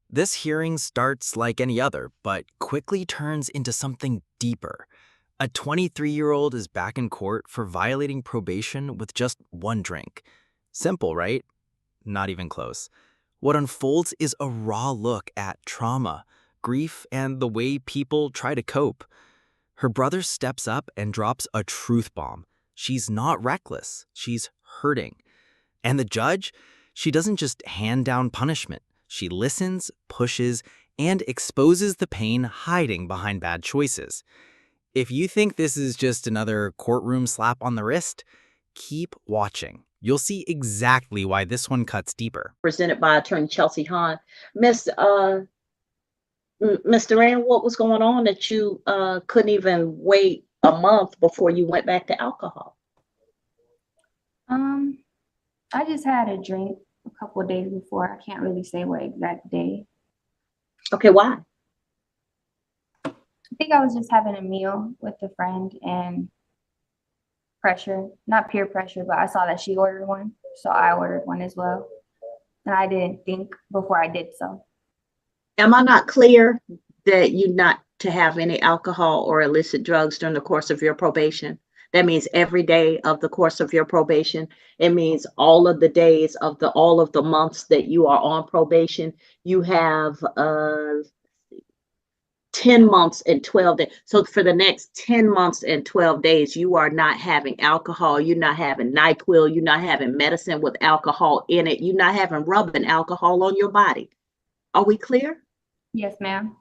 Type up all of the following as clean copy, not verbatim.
This hearing starts like any other, but quickly turns into something deeper. A 23-year-old is back in court for violating probation with just one drink. Simple, right? Not even close. What unfolds is a raw look at trauma, grief, and the way people try to cope. Her brother steps up and drops a truth bomb. She's not reckless, she's hurting. And the judge, she doesn't just hand down punishment. She listens, pushes, and exposes the pain hiding behind bad choices. If you think this is just another courtroom slap on the wrist, keep watching. You'll see exactly why this one cuts deeper. Presented by Attorney Chelsea Hahn. Mr. Rand, what was going on that you couldn't even wait a month before you went back to alcohol? I just had a drink a couple of days before. I can't really say what exact day. Okay, why? I think I was just having a meal with a friend and pressure, not peer pressure, but I saw that she ordered one, so I ordered one as well. And I didn't think before I did so. Am I not clear that you not to have any alcohol or illicit drugs during the course of your probation? That means every day of the course of your probation. It means all of the days of all of the months that you are on probation. You have 10 months and 12 days. So for the next 10 months and 12 days, you are not having alcohol. You're not having NyQuil. You're not having medicine with alcohol in it. You're not having rubbing alcohol on your body. Are we clear? Yes, ma'am.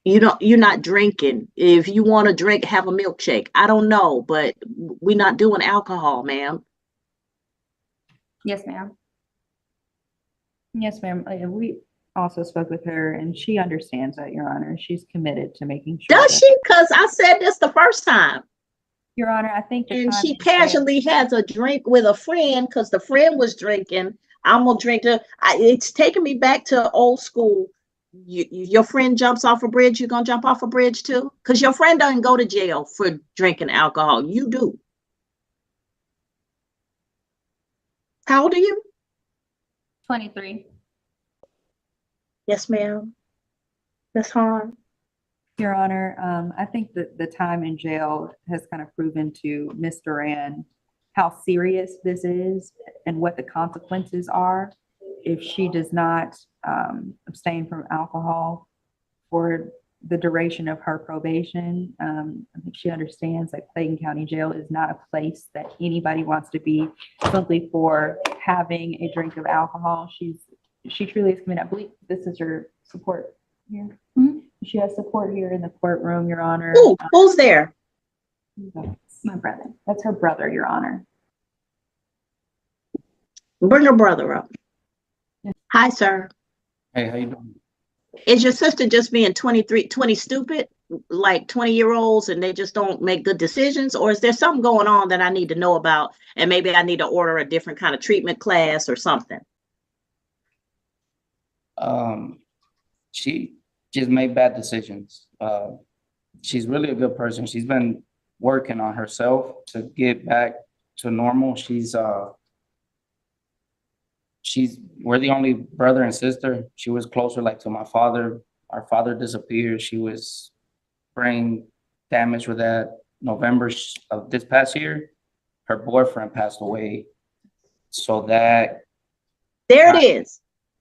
You're not drinking. If you want to drink, have a milkshake. I don't know, but we're not doing alcohol, ma'am. Yes, ma'am. Yes, ma'am. We also spoke with her and she understands that, Your Honor. She's committed to making sure. Does she? Because I said this the first time. Your Honor, I think. And she casually has a drink with a friend because the friend was drinking. I'm gonna drink it's taking me back to old school. Your friend jumps off a bridge, you're gonna jump off a bridge too? Because your friend doesn't go to jail for drinking alcohol. You do. How old are you? 23. Yes, ma'am. Ms. Hahn. Your Honor, I think that the time in jail has kind of proven to Ms. Duran how serious this is and what the consequences are if she does not abstain from alcohol for the duration of her probation. I think she understands that Clayton County Jail is not a place that anybody wants to be simply for having a drink of alcohol. She truly is committed. I believe this is her support here. Mm-hmm. She has support here in the courtroom, Your Honor. Ooh, who's there? That's my brother. That's her brother, Your Honor. Bring her brother up. Yeah. Hi, sir. Hey, how you doing? Is your sister just being 20 stupid, like 20-year-olds, and they just don't make good decisions? Or is there something going on that I need to know about, and maybe I need to order a different kind of treatment class or something? She just made bad decisions. She's really a good person. She's been working on herself to get back to normal. We're the only brother and sister. She was closer like to my father. Our father disappeared. She was brain damaged with that. November of this past year, her boyfriend passed away. So there it is.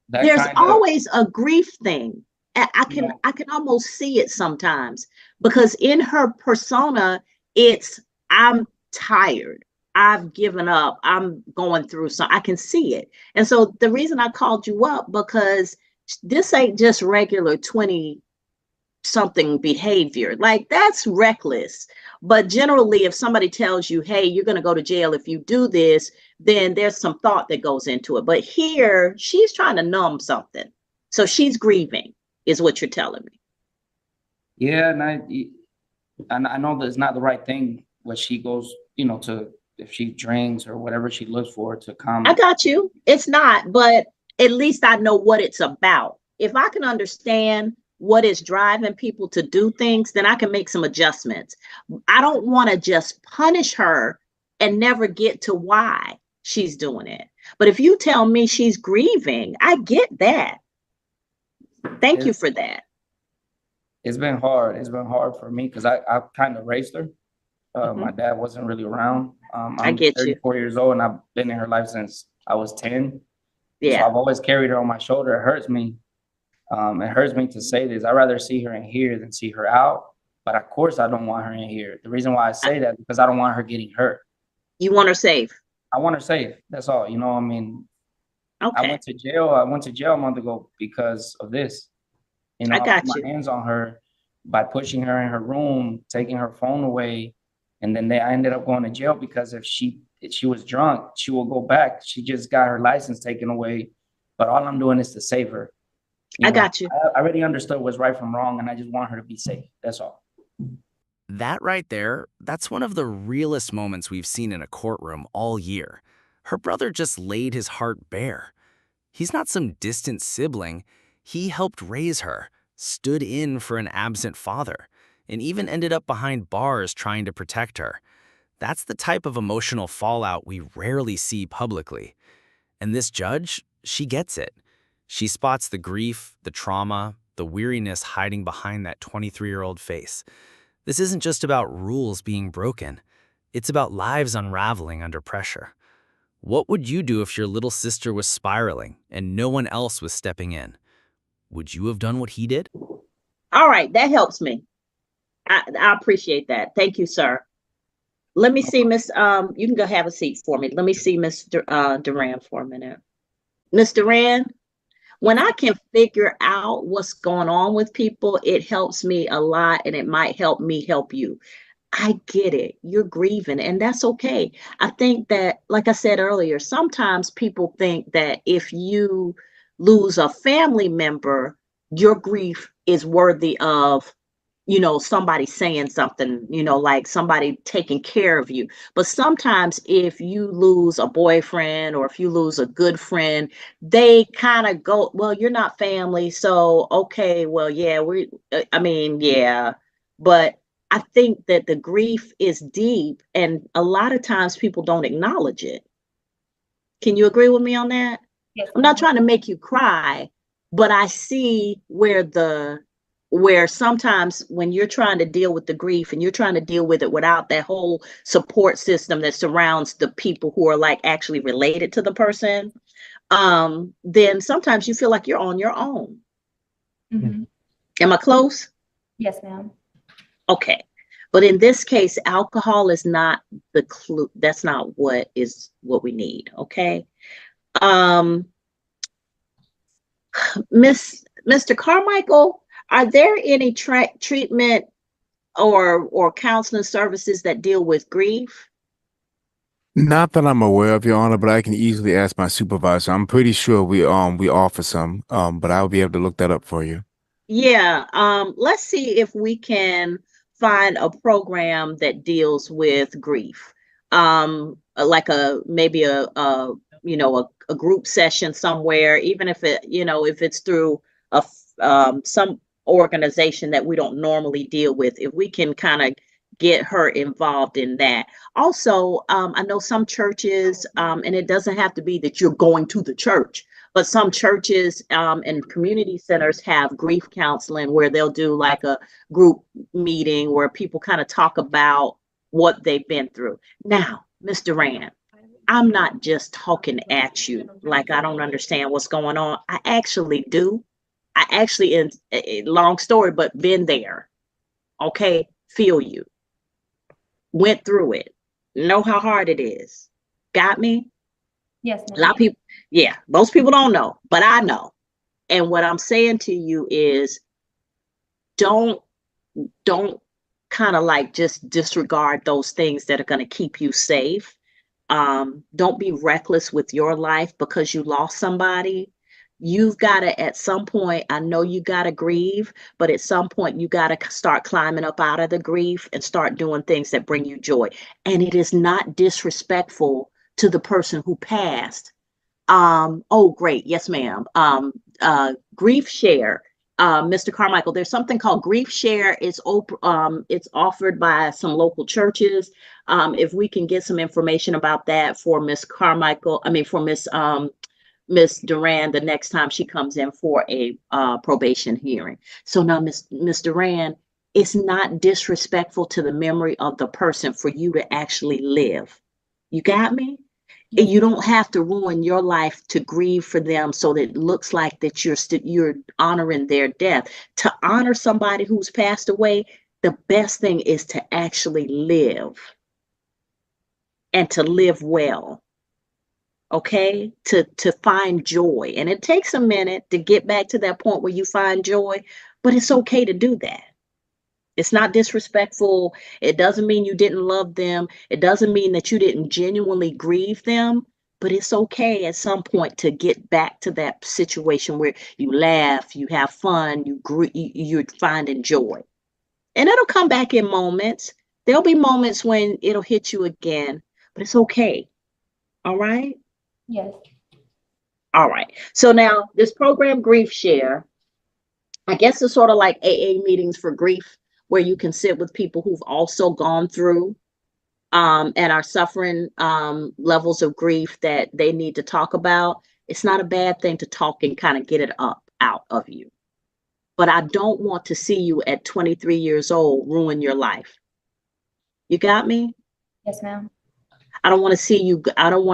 There's always a grief thing. I can almost see it sometimes because in her persona, it's I'm tired. I've given up. I'm going through something. I can see it. And so the reason I called you up, because this ain't just regular 20-something behavior. Like, that's reckless. But generally, if somebody tells you, hey, you're going to go to jail if you do this, then there's some thought that goes into it. But here, she's trying to numb something. So she's grieving, is what you're telling me. Yeah, and I know that it's not the right thing when she goes, if she drinks or whatever she looks for to come. I got you. It's not, but at least I know what it's about. If I can understand what is driving people to do things, then I can make some adjustments. I don't want to just punish her and never get to why she's doing it. But if you tell me she's grieving, I get that. Thank you for that. It's been hard. It's been hard for me because I kind of raised her. My dad wasn't really around. I'm get you. 34 years old and I've been in her life since I was 10. Yeah. So I've always carried her on my shoulder. It hurts me. It hurts me to say this. I'd rather see her in here than see her out. But of course, I don't want her in here. The reason why I say that is because I don't want her getting hurt. You want her safe? I want her safe. That's all. You know, I mean, okay. I went to jail. I went to jail a month ago because of this. You know, I got put my hands on her by pushing her in her room, taking her phone away. And then I ended up going to jail because if she was drunk, she will go back. She just got her license taken away. But all I'm doing is to save her. I got you. I already understood what's right from wrong, and I just want her to be safe. That's all. That right there, that's one of the realest moments we've seen in a courtroom all year. Her brother just laid his heart bare. He's not some distant sibling. He helped raise her, stood in for an absent father, and even ended up behind bars trying to protect her. That's the type of emotional fallout we rarely see publicly. And this judge, she gets it. She spots the grief, the trauma, the weariness hiding behind that 23-year-old face. This isn't just about rules being broken. It's about lives unraveling under pressure. What would you do if your little sister was spiraling and no one else was stepping in? Would you have done what he did? All right, that helps me. I appreciate that. Thank you, sir. Let me see, Miss. You can go have a seat for me. Let me see, Miss Duran, for a minute. Miss Duran, when I can figure out what's going on with people, it helps me a lot, and it might help me help you. I get it. You're grieving, and that's okay. I think that, like I said earlier, sometimes people think that if you lose a family member, your grief is worthy of, somebody saying something, like somebody taking care of you. But sometimes if you lose a boyfriend or if you lose a good friend, they kind of go, well, you're not family. So, okay, well, yeah, yeah. But I think that the grief is deep and a lot of times people don't acknowledge it. Can you agree with me on that? Yes. I'm not trying to make you cry, but I see where sometimes when you're trying to deal with the grief and you're trying to deal with it without that whole support system that surrounds the people who are like actually related to the person, then sometimes you feel like you're on your own. Mm-hmm. Am I close? Yes, ma'am. Okay. But in this case, alcohol is not the clue. That's not what we need. Okay. Mr. Carmichael, are there any treatment or counseling services that deal with grief? Not that I'm aware of, Your Honor, but I can easily ask my supervisor. I'm pretty sure we offer some, but I'll be able to look that up for you. Yeah, let's see if we can find a program that deals with grief. Like maybe a group session somewhere, even if if it's through some organization that we don't normally deal with, if we can kind of get her involved in that. Also, I know some churches, and it doesn't have to be that you're going to the church, but some churches and community centers have grief counseling where they'll do like a group meeting where people kind of talk about what they've been through. Now, Ms. Duran, I'm not just talking at you like I don't understand what's going on. I actually do. I actually, in a long story, but been there. Okay, feel you. Went through it. Know how hard it is. Got me? Yes, ma'am. A lot of people, yeah, most people don't know, but I know. And what I'm saying to you is don't kind of like just disregard those things that are going to keep you safe. Don't be reckless with your life because you lost somebody. You've got to, at some point, I know you got to grieve, but at some point you got to start climbing up out of the grief and start doing things that bring you joy. And it is not disrespectful to the person who passed. Oh, great. Yes, ma'am. Grief Share. Mr. Carmichael, there's something called Grief Share. It's offered by some local churches. If we can get some information about that for Miss Carmichael, for Miss Miss Duran the next time she comes in for a probation hearing. So now, Miss Duran, it's not disrespectful to the memory of the person for you to actually live. You got me? And you don't have to ruin your life to grieve for them so that it looks like that you're honoring their death. To honor somebody who's passed away, the best thing is to actually live and to live well. Okay? To find joy. And it takes a minute to get back to that point where you find joy, but it's okay to do that. It's not disrespectful. It doesn't mean you didn't love them. It doesn't mean that you didn't genuinely grieve them, but it's okay at some point to get back to that situation where you laugh, you have fun, you're finding joy. And it'll come back in moments. There'll be moments when it'll hit you again, but it's okay. All right? Yes. All right. So now this program, Grief Share, I guess it's sort of like AA meetings for grief, where you can sit with people who've also gone through and are suffering levels of grief that they need to talk about. It's not a bad thing to talk and kind of get it out of you. But I don't want to see you at 23 years old ruin your life. You got me? Yes, ma'am. I don't want to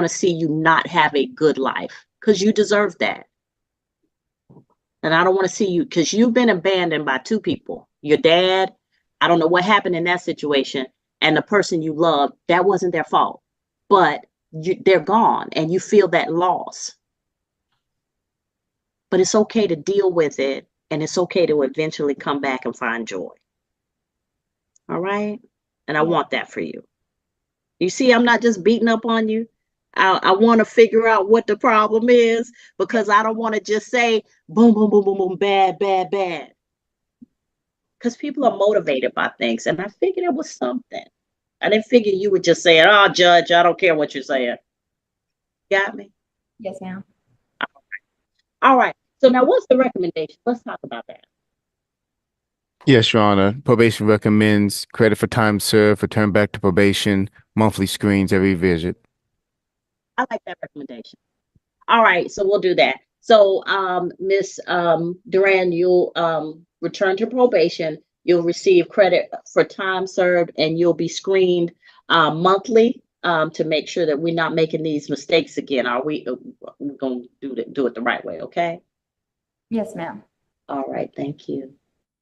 see you not have a good life, because you deserve that. And I don't want to see you, because you've been abandoned by two people. Your dad, I don't know what happened in that situation, and the person you love, that wasn't their fault. But they're gone, and you feel that loss. But it's okay to deal with it, and it's okay to eventually come back and find joy. All right? And I want that for you. You see, I'm not just beating up on you. I want to figure out what the problem is, because I don't want to just say, boom, boom, boom, boom, boom, bad, bad, bad. Because people are motivated by things, and I figured it was something. I didn't figure you were just saying, oh, Judge, I don't care what you're saying. Got me? Yes, ma'am. All right. So now what's the recommendation? Let's talk about that. Yes, Your Honor. Probation recommends credit for time served, return back to probation, monthly screens every visit. I like that recommendation. All right, so we'll do that. So, Miss Duran, you'll return to probation. You'll receive credit for time served, and you'll be screened monthly to make sure that we're not making these mistakes again. Are we going to do it the right way? Okay. Yes, ma'am. All right. Thank you.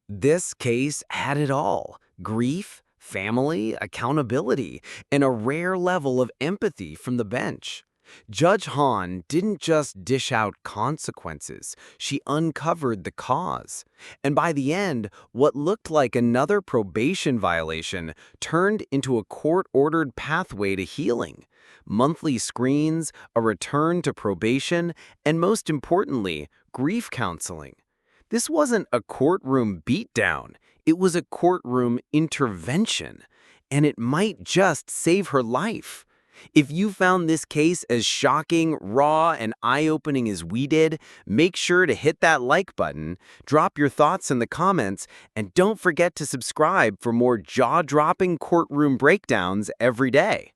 This case had it all: grief, family, accountability, and a rare level of empathy from the bench. Judge Hahn didn't just dish out consequences, she uncovered the cause. And by the end, what looked like another probation violation turned into a court-ordered pathway to healing. Monthly screens, a return to probation, and most importantly, grief counseling. This wasn't a courtroom beatdown, it was a courtroom intervention. And it might just save her life. If you found this case as shocking, raw, and eye-opening as we did, make sure to hit that like button, drop your thoughts in the comments, and don't forget to subscribe for more jaw-dropping courtroom breakdowns every day.